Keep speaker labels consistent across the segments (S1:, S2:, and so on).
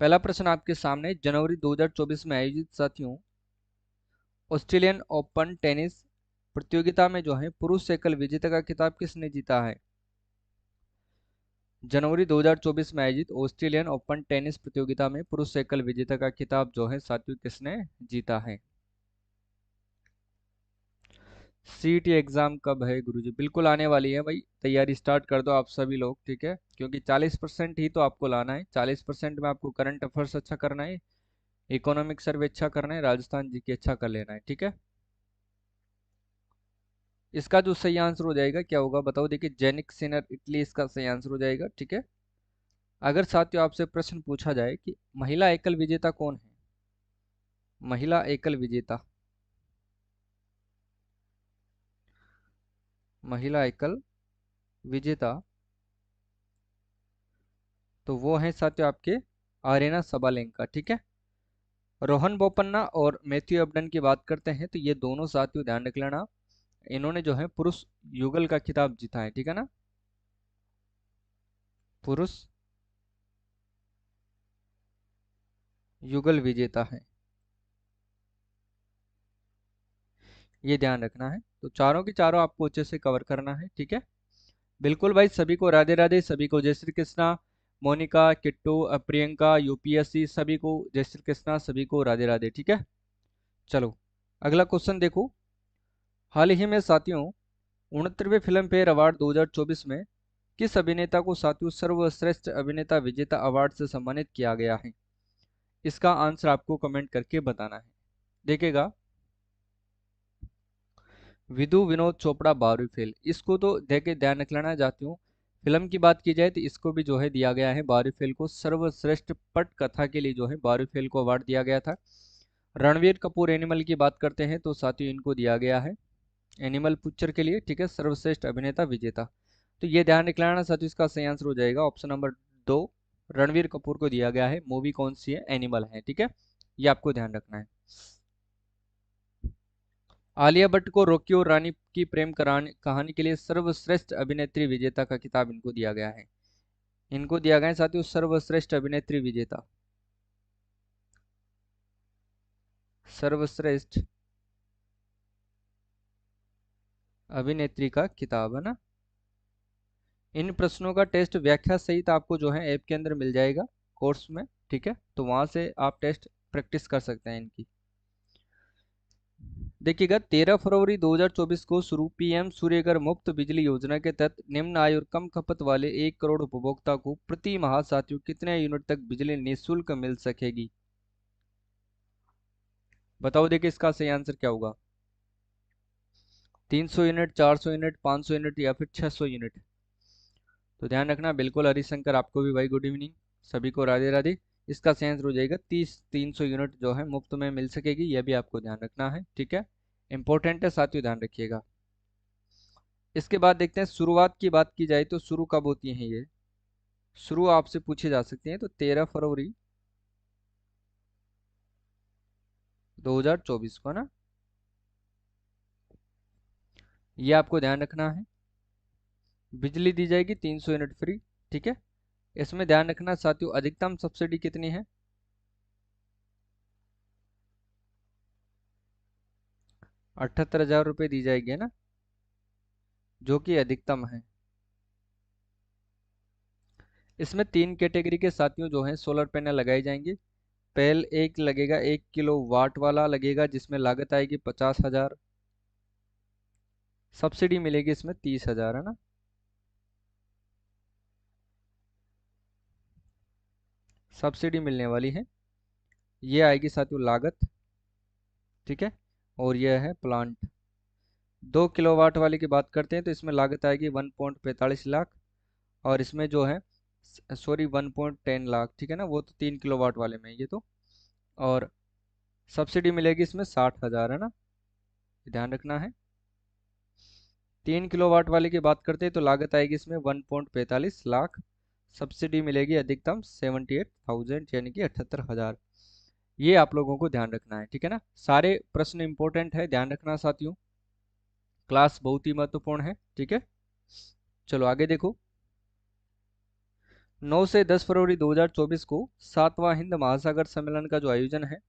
S1: पहला प्रश्न आपके सामने, जनवरी 2024 में आयोजित साथियों ऑस्ट्रेलियन ओपन टेनिस प्रतियोगिता में जो है पुरुष एकल विजेता का खिताब किसने जीता है? जनवरी 2024 में आयोजित ऑस्ट्रेलियन ओपन टेनिस प्रतियोगिता में पुरुष एकल विजेता का खिताब जो है साथियों किसने जीता है? सीईटी एग्जाम कब है गुरुजी? बिल्कुल आने वाली है भाई, तैयारी स्टार्ट कर दो आप सभी लोग, ठीक है? क्योंकि 40% ही तो आपको लाना है। 40% में आपको करंट अफेयर्स अच्छा करना है, इकोनॉमिक सर्वे अच्छा करना है, राजस्थान जीके अच्छा कर लेना है, ठीक है? इसका जो सही आंसर हो जाएगा क्या होगा बताओ? देखिए, जेनिक सिनर इटली इसका सही आंसर हो जाएगा, ठीक है? अगर साथियों आपसे प्रश्न पूछा जाए कि महिला एकल विजेता कौन है, महिला एकल विजेता, महिला एकल विजेता, तो वो है साथियों आपके आर्यना सबालेंका, ठीक है? रोहन बोपन्ना और मैथ्यू एबडन की बात करते हैं तो ये दोनों साथियों ध्यान रख लेना, इन्होंने जो है पुरुष युगल का खिताब जीता है, ठीक है ना? पुरुष युगल विजेता है, ये ध्यान रखना है। तो चारों की चारों आपको अच्छे से कवर करना है, ठीक है? बिल्कुल भाई, सभी को राधे राधे, सभी को जय श्री कृष्णा। मोनिका, किट्टू, प्रियंका, यूपीएससी, सभी को जय श्री कृष्णा, सभी को राधे राधे, ठीक है? चलो अगला क्वेश्चन देखो। हाल ही में साथियों 69वें फिल्म फेयर अवार्ड 2024 में किस अभिनेता को साथियों सर्वश्रेष्ठ अभिनेता विजेता अवार्ड से सम्मानित किया गया है? इसका आंसर आपको कमेंट करके बताना है। देखिएगा, विधु विनोद चोपड़ा बारहवीं फेल, इसको तो देखे ध्यान रख लेना चाहती हूँ। फिल्म की बात की जाए तो इसको भी जो है दिया गया है बारहवीं फेल को, सर्वश्रेष्ठ पट कथा के लिए जो है बारहवीं फेल को अवार्ड दिया गया था। रणवीर कपूर एनिमल की बात करते हैं तो साथियों इनको दिया गया है एनिमल पिक्चर के लिए, ठीक है? सर्वश्रेष्ठ अभिनेता विजेता, तो ये ध्यान रख लेना साथियों, इसका सही आंसर हो जाएगा ऑप्शन नंबर 2। रणवीर कपूर को दिया गया है, मूवी कौन सी है? एनिमल है, ठीक है? ये आपको ध्यान रखना है। आलिया भट्ट को रॉकी और रानी की प्रेम कहानी के लिए सर्वश्रेष्ठ अभिनेत्री विजेता का खिताब इनको दिया गया है, इनको दिया गया है साथियों सर्वश्रेष्ठ अभिनेत्री विजेता, सर्वश्रेष्ठ अभिनेत्री का खिताब, है ना? इन प्रश्नों का टेस्ट व्याख्या सहित आपको जो है ऐप के अंदर मिल जाएगा कोर्स में, ठीक है? तो वहां से आप टेस्ट प्रैक्टिस कर सकते हैं इनकी। देखिएगा, 13 फरवरी 2024 को शुरू पीएम सूर्यघर मुफ्त बिजली योजना के तहत निम्न आय और कम खपत वाले 1 करोड़ उपभोक्ता को प्रति माह साथियों कितने यूनिट तक बिजली निःशुल्क मिल सकेगी? बताओ, देखिए इसका सही आंसर क्या होगा? 300 यूनिट, 400 यूनिट, 500 यूनिट या फिर 600 यूनिट? तो ध्यान रखना, बिल्कुल हरिशंकर, आपको भी भाई गुड इवनिंग, सभी को राधे राधे। इसका सही आंसर हो जाएगा 300 यूनिट जो है मुफ्त में मिल सकेगी, यह भी आपको ध्यान रखना है, ठीक है? इंपॉर्टेंट है साथियों, ध्यान रखिएगा। इसके बाद देखते हैं, शुरुआत की बात की जाए तो शुरू कब होती है ये? शुरू आपसे पूछे जा सकते हैं, तो 13 फरवरी 2024 को ना, ये आपको ध्यान रखना है। बिजली दी जाएगी 300 यूनिट फ्री, ठीक है? इसमें ध्यान रखना साथियों, अधिकतम सब्सिडी कितनी है? 78,000 रुपये दी जाएगी, है ना? जो कि अधिकतम है। इसमें 3 कैटेगरी के साथियों जो हैं सोलर पैनल लगाए जाएंगे। पहल एक लगेगा 1 किलो वाट वाला लगेगा, जिसमें लागत आएगी 50,000, सब्सिडी मिलेगी इसमें 30,000, है ना? सब्सिडी मिलने वाली है, ये आएगी साथियों लागत, ठीक है? और यह है प्लांट। 2 किलोवाट वाले की बात करते हैं तो इसमें लागत आएगी 1.45 लाख, और इसमें जो है सॉरी 1.10 लाख, ठीक है ना? वो तो 3 किलोवाट वाले में ये तो, और सब्सिडी मिलेगी इसमें 60,000, है ना? ध्यान रखना है। 3 किलोवाट वाले की बात करते हैं तो लागत आएगी इसमें 1.45 लाख, सब्सिडी मिलेगी अधिकतम 78,000 यानी कि 78,000। ये आप लोगों को ध्यान रखना है, ठीक है ना? सारे प्रश्न इंपॉर्टेंट है, ध्यान रखना साथियों, क्लास बहुत ही महत्वपूर्ण है, ठीक है? चलो आगे देखो। 9 से 10 फरवरी 2024 को 7वां हिंद महासागर सम्मेलन का जो आयोजन है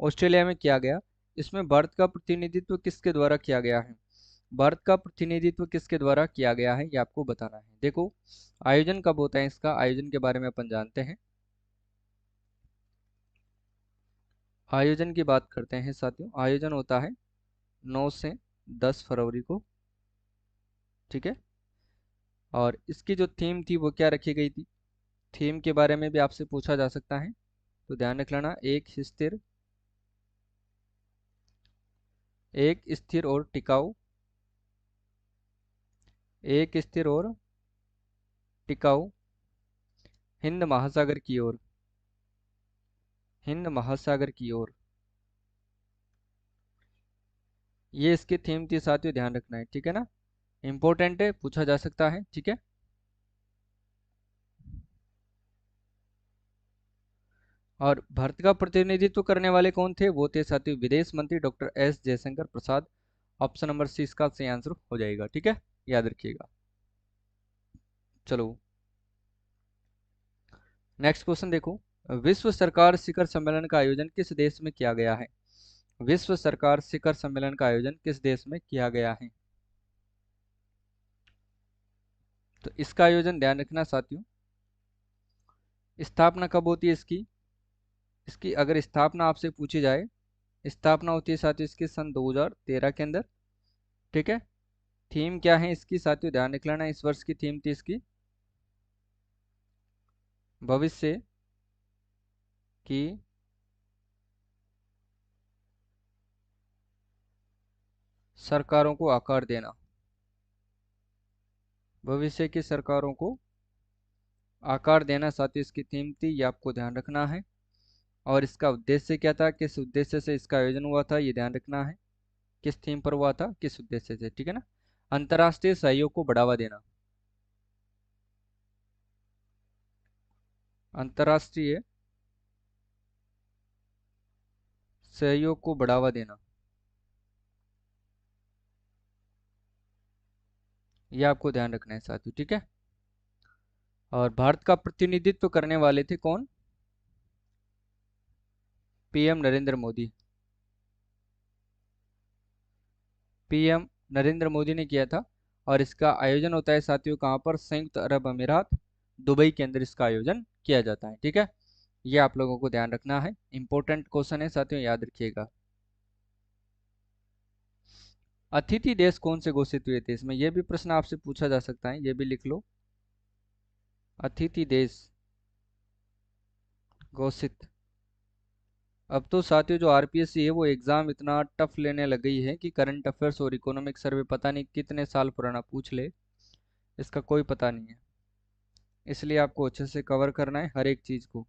S1: ऑस्ट्रेलिया में किया गया। इसमें भारत का प्रतिनिधित्व किसके द्वारा किया गया है? भारत का प्रतिनिधित्व किसके द्वारा किया गया है, ये आपको बताना है। देखो, आयोजन कब होता है, इसका आयोजन के बारे में अपन जानते हैं। आयोजन की बात करते हैं साथियों। आयोजन होता है 9 से 10 फरवरी को, ठीक है। और इसकी जो थीम थी वो क्या रखी गई थी? थीम के बारे में भी आपसे पूछा जा सकता है, तो ध्यान रख लेना। एक स्थिर और टिकाऊ, एक स्थिर और टिकाऊ हिंद महासागर की ओर, हिंद महासागर की ओर, ये इसकी थीम थी साथियों, ध्यान रखना है, ठीक है ना। इंपॉर्टेंट है, पूछा जा सकता है, ठीक है। और भारत का प्रतिनिधित्व करने वाले कौन थे? वो थे साथियों विदेश मंत्री doctor S Jaishankar Prasad. Option number सी इसका सही आंसर हो जाएगा, ठीक है, याद रखिएगा। चलो नेक्स्ट क्वेश्चन देखो। विश्व सरकार शिखर सम्मेलन का आयोजन किस देश में किया गया है? विश्व सरकार शिखर सम्मेलन का आयोजन किस देश में किया गया है? तो इसका आयोजन ध्यान रखना साथियों। स्थापना कब होती है इसकी? इसकी अगर स्थापना आपसे पूछी जाए, स्थापना होती है साथियों इसकी सन 2013 के अंदर, ठीक है। थीम क्या है इसकी साथियों, ध्यान रख लेना। इस वर्ष की थीम थी इसकी भविष्य की सरकारों को आकार देना। भविष्य की सरकारों को आकार देना साथियों इसकी थीम थी, ये आपको ध्यान रखना है। और इसका उद्देश्य क्या था, किस उद्देश्य से इसका आयोजन हुआ था, ये ध्यान रखना है। किस थीम पर हुआ था, किस उद्देश्य से, ठीक है ना। अंतर्राष्ट्रीय सहयोग को बढ़ावा देना, अंतर्राष्ट्रीय सहयोग को बढ़ावा देना, ये आपको ध्यान रखना है साथियों, ठीक है। और भारत का प्रतिनिधित्व करने वाले थे कौन? पीएम नरेंद्र मोदी। पीएम नरेंद्र मोदी ने किया था। और इसका आयोजन होता है साथियों कहाँ पर? संयुक्त अरब अमीरात दुबई के अंदर इसका आयोजन किया जाता है, ठीक है। ये आप लोगों को ध्यान रखना है, इंपॉर्टेंट क्वेश्चन है साथियों, याद रखिएगा। अतिथि देश कौन से घोषित हुए थे? इसमें यह भी प्रश्न आपसे पूछा जा सकता है, ये भी लिख लो। अतिथि देश घोषित। अब तो साथियों जो आरपीएससी है वो एग्जाम इतना टफ लेने लग गई है कि करंट अफेयर्स और इकोनॉमिक सर्वे पता नहीं कितने साल पुराना पूछ ले, इसका कोई पता नहीं है। इसलिए आपको अच्छे से कवर करना है हर एक चीज को।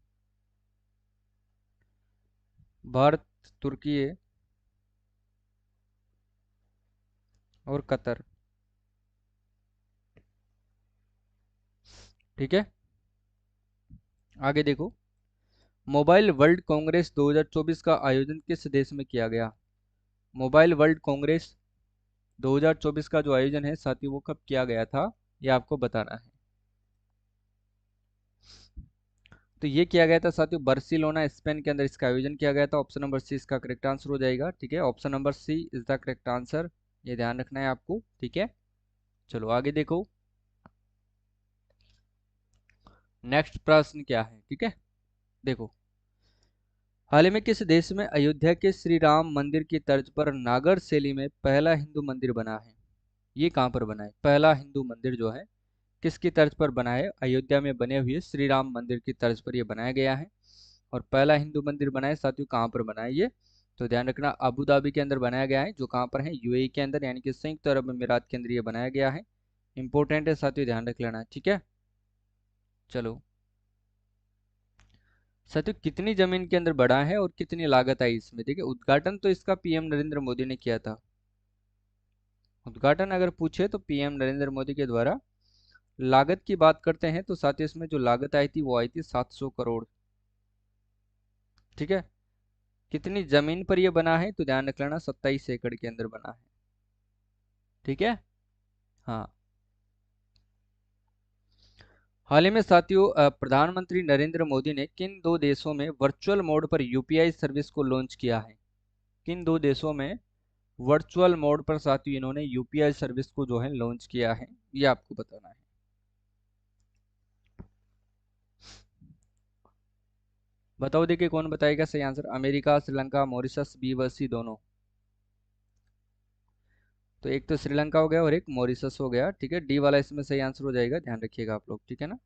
S1: भारत, तुर्की और कतर, ठीक है। आगे देखो, मोबाइल वर्ल्ड कांग्रेस 2024 का आयोजन किस देश में किया गया? मोबाइल वर्ल्ड कांग्रेस 2024 का जो आयोजन है साथी वो कब किया गया था, ये आपको बताना है। तो ये किया गया था साथियों बार्सिलोना स्पेन के अंदर इसका आयोजन किया गया था। ऑप्शन नंबर सी इसका करेक्ट आंसर हो जाएगा, ठीक है। Option number C is the correct answer, ये ध्यान रखना है आपको, ठीक है। चलो आगे देखो, नेक्स्ट प्रश्न क्या है, ठीक है। देखो, हाल ही में किस देश में अयोध्या के श्री राम मंदिर की तर्ज पर नागर शैली में पहला हिंदू मंदिर बना है? ये कहाँ पर बना है पहला हिंदू मंदिर जो है? किसकी तर्ज पर बना है? अयोध्या में बने हुए श्री राम मंदिर की तर्ज पर यह बनाया गया है। और पहला हिंदू मंदिर बना है साथियों कहाँ पर बना है ये? तो ध्यान रखना, अबू धाबी के अंदर बनाया गया है, जो कहाँ पर है? यूएई के अंदर, यानी कि संयुक्त अरब अमीरात के अंदर ये बनाया गया है। इंपॉर्टेंट है साथियों, ध्यान रख लेना, ठीक है। चलो साथियों, कितनी जमीन के अंदर बड़ा है और कितनी लागत आई इसमें? देखिए, उद्घाटन तो इसका पीएम नरेंद्र मोदी ने किया था। उद्घाटन अगर पूछे तो पीएम नरेंद्र मोदी के द्वारा। लागत की बात करते हैं तो साथियों इसमें जो लागत आई थी वो आई थी 700 करोड़, ठीक है। कितनी जमीन पर यह बना है? तो ध्यान रख लेना 27 एकड़ के अंदर बना है, ठीक है। हाँ, हाल ही में साथियों प्रधानमंत्री नरेंद्र मोदी ने किन दो देशों में वर्चुअल मोड पर यूपीआई सर्विस को लॉन्च किया है? किन दो देशों में वर्चुअल मोड पर साथियों इन्होंने यूपीआई सर्विस को जो है लॉन्च किया है, ये आपको बताना है। बताओ देखिए कौन बताएगा सही answer. America, Sri Lanka, Mauritius, B व सी दोनों। तो एक तो श्रीलंका हो गया और एक मॉरिशस हो गया, ठीक है। डी वाला इसमें सही आंसर हो जाएगा, ध्यान रखिएगा आप लोग, ठीक है ना।